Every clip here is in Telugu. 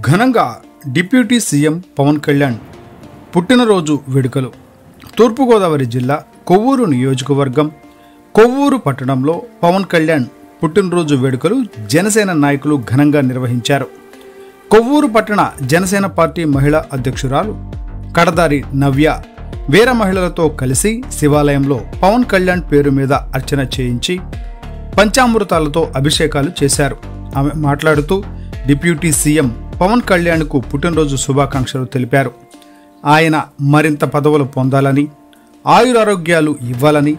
ఘనంగా డిప్యూటీ సీఎం పవన్ కళ్యాణ్ పుట్టినరోజు వేడుకలు. తూర్పుగోదావరి జిల్లా కొవ్వూరు నియోజకవర్గం కొవ్వూరు పట్టణంలో పవన్ కళ్యాణ్ పుట్టినరోజు వేడుకలు జనసేన నాయకులు ఘనంగా నిర్వహించారు. కొవ్వూరు పట్టణ జనసేన పార్టీ మహిళా అధ్యక్షురాలు కడదారి నవ్య వేరే మహిళలతో కలిసి శివాలయంలో పవన్ కళ్యాణ్ పేరు మీద అర్చన చేయించి పంచామృతాలతో అభిషేకాలు చేశారు. ఆమె మాట్లాడుతూ డిప్యూటీ సీఎం పవన్ కళ్యాణ్కు పుట్టినరోజు శుభాకాంక్షలు తెలిపారు. ఆయన మరింత పదవులు పొందాలని, ఆయురారోగ్యాలు ఇవ్వాలని,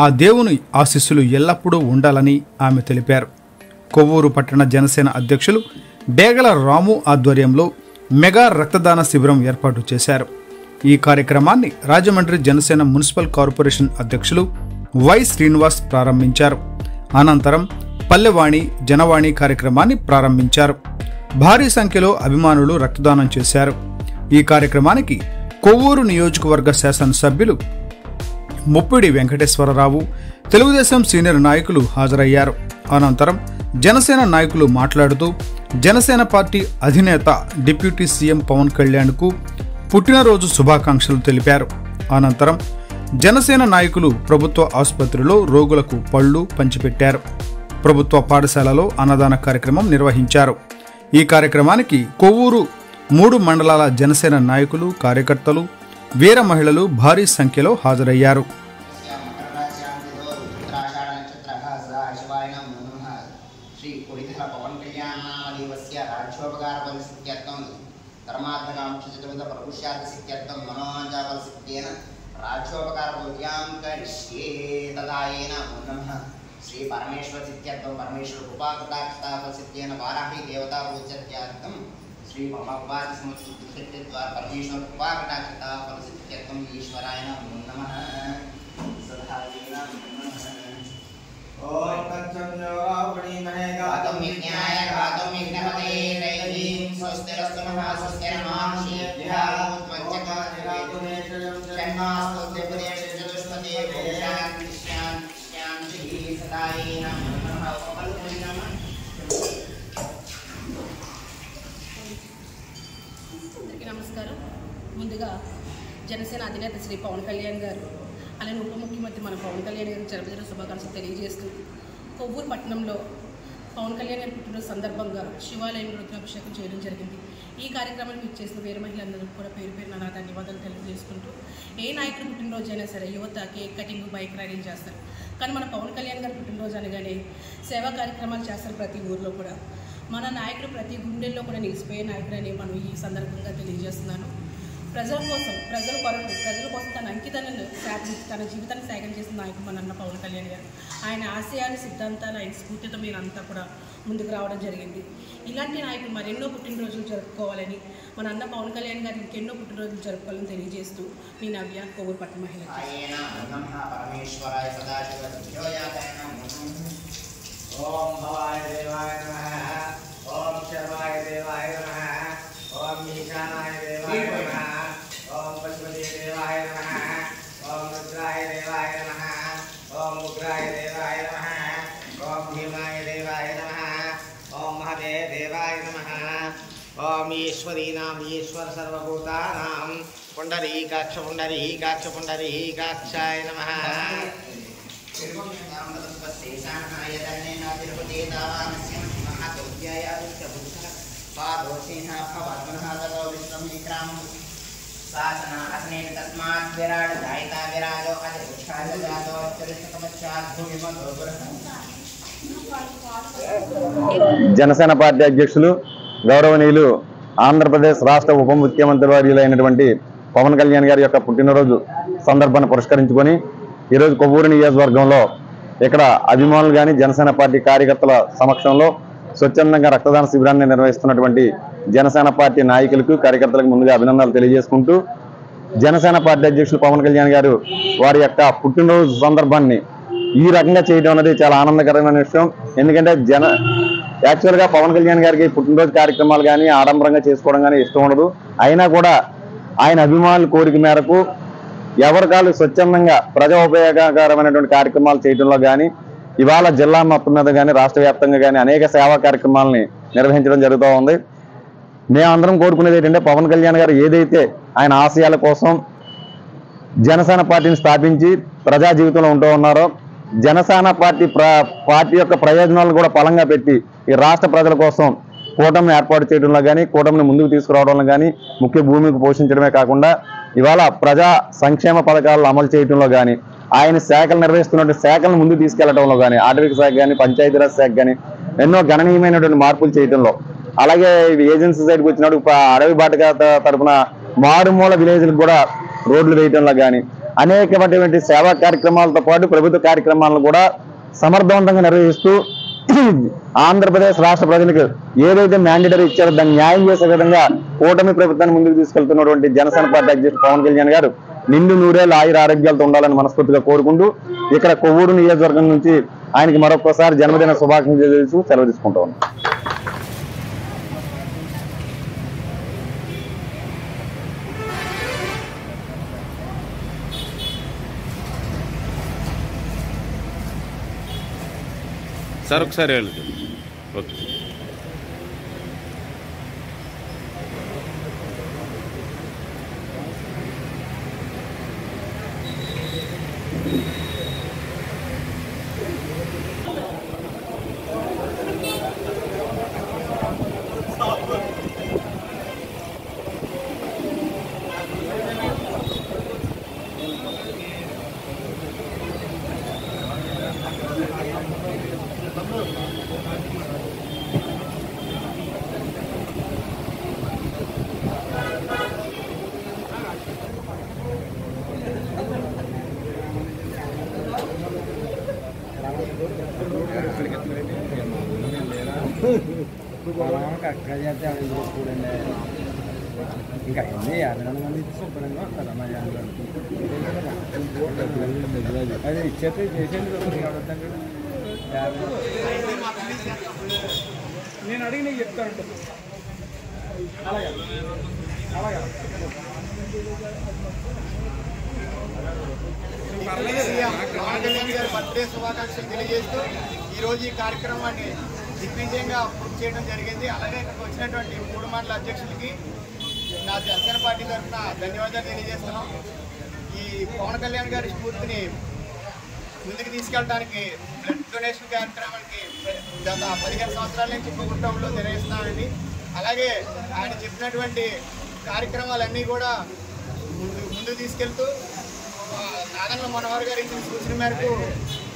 ఆ దేవుని ఆశీస్సులు ఎల్లప్పుడూ ఉండాలని ఆమె తెలిపారు. కొవ్వూరు పట్టణ జనసేన అధ్యక్షులు డేగల రాము ఆధ్వర్యంలో మెగా రక్తదాన శిబిరం ఏర్పాటు చేశారు. ఈ కార్యక్రమాన్ని రాజమండ్రి జనసేన మున్సిపల్ కార్పొరేషన్ అధ్యక్షులు వై శ్రీనివాస్ ప్రారంభించారు. అనంతరం పల్లెవాణి జనవాణి కార్యక్రమాన్ని ప్రారంభించారు. భారీ సంఖ్యలో అభిమానులు రక్తదానం చేశారు. ఈ కార్యక్రమానికి కొవ్వూరు నియోజకవర్గ శాసనసభ్యులు ముప్పిడి వెంకటేశ్వరరావు, తెలుగుదేశం సీనియర్ నాయకులు హాజరయ్యారు. అనంతరం జనసేన నాయకులు మాట్లాడుతూ జనసేన పార్టీ అధినేత డిప్యూటీ సీఎం పవన్ కళ్యాణ్కు పుట్టినరోజు శుభాకాంక్షలు తెలిపారు. అనంతరం జనసేన నాయకులు ప్రభుత్వ ఆసుపత్రిలో రోగులకు పళ్లు పంచిపెట్టారు. ప్రభుత్వ పాఠశాలలో అన్నదాన కార్యక్రమం నిర్వహించారు. ఈ కార్యక్రమానికి కొవ్వూరు 3 మండలాల జనసేన నాయకులు, కార్యకర్తలు, వీర మహిళలు భారీ సంఖ్యలో హాజరయ్యారు. श्री परमेश्वर सिद्ध्यर्थम परमेश्वर कृपा कटाक्षताफल सिद्ध्येन वाराही देवता पूज्यत्यार्थम श्री भगवान समुद्र द्वारा परमेश्वर कृपा कटाक्षताफल सिद्ध्यर्थम ईश्वराय नमः सदावीना ओम तत्संयोगणि महेगातम विज्ञाय गातम विघ्नपते दैवीं स्वस्तिरस्तु नमः स्वस्तिर्मानुषेभ्यः उत्मज्जकानिरातुमेषयं जन्मास्तुते प्रदेशे चतुष्पदे भूषान् నమస్కారం. ముందుగా జనసేన అధినేత శ్రీ పవన్ కళ్యాణ్ గారు అలానే ఉప ముఖ్యమంత్రి మన పవన్ కళ్యాణ్ గారికి జన్మదిన శుభాకాంక్షలు తెలియజేస్తూ కొవ్వూరు పట్టణంలో పవన్ కళ్యాణ్ గారి పుట్టినరోజు సందర్భంగా శివాలయంలో రుద్రాభిషేకం చేయడం జరిగింది. ఈ కార్యక్రమాన్ని మీకు చేసిన వేరే మహిళలందరూ కూడా పేరు పేరున నా ధన్యవాదాలు తెలియజేసుకుంటూ, ఏ నాయకుడు పుట్టినరోజు అయినా సరే యువత కేక్ కటింగ్, బైక్ రైడింగ్ చేస్తారు. కానీ మన పవన్ కళ్యాణ్ గారి పుట్టినరోజు అనగానే సేవా కార్యక్రమాలు చేస్తారు. ప్రతి ఊరిలో కూడా మన నాయకుడు ప్రతి గుండెల్లో కూడా నిలిచిపోయే నాయకుడని మనం ఈ సందర్భంగా తెలియజేస్తున్నాను. ప్రజల కోసం, ప్రజల కొరకు, ప్రజల కోసం తన అంకితాలను తన జీవితాన్ని త్యాగం చేసిన నాయకుడు మన అన్న పవన్ కళ్యాణ్ గారు. ఆయన ఆశయాలు, సిద్ధాంతాలు, ఆయన స్ఫూర్తితో మీరంతా కూడా ముందుకు రావడం జరిగింది. ఇలాంటి నాయకులు మరెన్నో పుట్టినరోజులు జరుపుకోవాలని, మన అన్న పవన్ కళ్యాణ్ గారు ఇంకెన్నో పుట్టినరోజులు జరుపుకోవాలని తెలియజేస్తూ మీ నవ్య, కొవ్వూరు పట్టణ మహిళ. ओम भवाय देवाय नमः, ओम शर्वाय देवाय नमः, ओम ईशानाय देवाय नमः, ओम पशुपति देवाय नमः, ओम रुद्राय देवाय नमः, ओम उग्राय देवाय नमः, ओम भीमाय देवाय नमः, ओम महादेव देवाय नमः, ओम ईश्वरीनां ईश्वर सर्वभूतानां पुंडरीकाक्ष पुंडरीकाक्षाय नमः. జనసేన పార్టీ అధ్యక్షులు గౌరవనీయులు ఆంధ్రప్రదేశ్ రాష్ట్ర ఉప ముఖ్యమంత్రి వర్యులైనటువంటి పవన్ కళ్యాణ్ గారి యొక్క పుట్టినరోజు సందర్భాన్ని పురస్కరించుకొని ఈరోజు కొవ్వూరు నియోజకవర్గంలో ఇక్కడ అభిమానులు కానీ జనసేన పార్టీ కార్యకర్తల సమక్షంలో స్వచ్ఛందంగా రక్తదాన శిబిరాన్ని నిర్వహిస్తున్నటువంటి జనసేన పార్టీ నాయకులకు, కార్యకర్తలకు ముందుగా అభినందనలు తెలియజేసుకుంటూ, జనసేన పార్టీ అధ్యక్షులు పవన్ కళ్యాణ్ గారు వారి యొక్క పుట్టినరోజు సందర్భాన్ని ఈ రకంగా చేయడం అనేది చాలా ఆనందకరమైన విషయం. ఎందుకంటే యాక్చువల్గా పవన్ కళ్యాణ్ గారికి పుట్టినరోజు కార్యక్రమాలు కానీ ఆడంబరంగా చేసుకోవడం కానీ ఇష్టం ఉండదు. అయినా కూడా ఆయన అభిమానుల కోరిక మేరకు ఎవరికాలు స్వచ్ఛందంగా ప్రజా ఉపయోగకరమైనటువంటి కార్యక్రమాలు చేయడంలో కానీ, ఇవాళ జిల్లా మొత్తం మీద కానీ రాష్ట్ర వ్యాప్తంగా కానీ అనేక సేవా కార్యక్రమాలని నిర్వహించడం జరుగుతూ ఉంది. మేమందరం కోరుకునేది ఏంటంటే పవన్ కళ్యాణ్ గారు ఏదైతే ఆయన ఆశయాల కోసం జనసేన పార్టీని స్థాపించి ప్రజా జీవితంలో ఉంటూ ఉన్నారో, జనసేన పార్టీ యొక్క ప్రయోజనాలను కూడా బలంగా పెట్టి ఈ రాష్ట్ర ప్రజల కోసం కూటమిని ఏర్పాటు చేయడంలో కానీ, కూటమిని ముందుకు తీసుకురావడంలో కానీ ముఖ్య భూమికి పోషించడమే కాకుండా ఇవాళ ప్రజా సంక్షేమ పథకాలను అమలు చేయడంలో కానీ, ఆయన శాఖలు నిర్వహిస్తున్నటువంటి శాఖలను ముందుకు తీసుకెళ్లడంలో కానీ, ఆర్థిక శాఖ కానీ, పంచాయతీరాజ్ శాఖ కానీ ఎన్నో గణనీయమైనటువంటి మార్పులు చేయడంలో, అలాగే ఏజెన్సీ సైడ్కి వచ్చినప్పుడు అడవి బాటగా తరపున మారుమూల విలేజ్లకు కూడా రోడ్లు వేయడంలో కానీ అనేకమైనటువంటి సేవా కార్యక్రమాలతో పాటు ప్రభుత్వ కార్యక్రమాలను కూడా సమర్థవంతంగా నిర్వహిస్తూ ఆంధ్రప్రదేశ్ రాష్ట్ర ప్రజలకు ఏదైతే మ్యాండేటరీ ఇచ్చారో దాన్ని న్యాయం చేసే విధంగా కూటమి ప్రభుత్వాన్ని ముందుకు తీసుకెళ్తున్నటువంటి జనసేన పార్టీ అధ్యక్షుడు పవన్ కళ్యాణ్ గారు నిండు నూరేళ్ళు ఆయుర ఆరోగ్యాలతో ఉండాలని మనస్ఫూర్తిగా కోరుకుంటూ ఇక్కడ కొవ్వూరు నియోజకవర్గం నుంచి ఆయనకి మరొకసారి జన్మదిన శుభాకాంక్షలు తెలుసు సెలవు తీసుకుంటా ఉన్నాం. సార్ ఒకసారి వెళ్ళదు. ఓకే. ఇంకా ఎన్ని 50 మంది శుభ్రంగా వస్తారు అది ఇచ్చేస్తే చేసేది నేను అడిగి చెప్తాను. అలాగే అలాగే పవన్ కళ్యాణ్ గారి బర్త్డే శుభాకాంక్షలు తెలియజేస్తూ ఈరోజు ఈ కార్యక్రమాన్ని దిగ్విజయంగా పూర్తి చేయడం జరిగింది. అలాగే ఇక్కడికి వచ్చినటువంటి 3 మండల అధ్యక్షులకి నా జనసేన పార్టీ తరఫున ధన్యవాదాలు తెలియజేస్తున్నాం. ఈ పవన్ కళ్యాణ్ గారి స్ఫూర్తిని ముందుకు తీసుకెళ్ళడానికి బ్లడ్ డొనేషన్ కార్యక్రమానికి గత 15 సంవత్సరాల నుంచి కుటుంబంలో నిర్వహిస్తున్నామండి. అలాగే ఆయన చెప్పినటువంటి కార్యక్రమాలన్నీ కూడా ముందుకు తీసుకెళ్తూ నాదన్ల మనోహర్ గారి సూచన మేరకు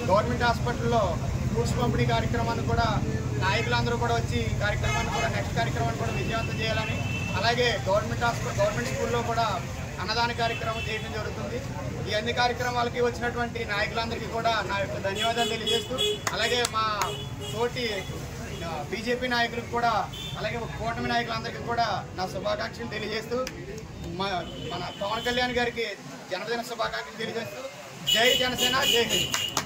గవర్నమెంట్ హాస్పిటల్లో ఫ్రూట్స్ పంపిణీ కార్యక్రమాన్ని కూడా నాయకులందరూ కూడా వచ్చి కార్యక్రమాన్ని కూడా నెక్స్ట్ కార్యక్రమాన్ని కూడా విజయవంతం చేయాలని, అలాగే గవర్నమెంట్ స్కూల్లో కూడా అన్నదాన కార్యక్రమం చేయడం జరుగుతుంది. ఈ అన్ని కార్యక్రమాలకి వచ్చినటువంటి నాయకులందరికీ కూడా నా యొక్క ధన్యవాదాలు తెలియజేస్తూ, అలాగే మా తోటి బీజేపీ నాయకులకు కూడా, అలాగే కూటమి నాయకులందరికీ కూడా నా శుభాకాంక్షలు తెలియజేస్తూ మన పవన్ కళ్యాణ్ గారికి జన్మదిన శుభాకాంక్షలు తెలియజేస్తూ జై జనసేన, జై హింద్.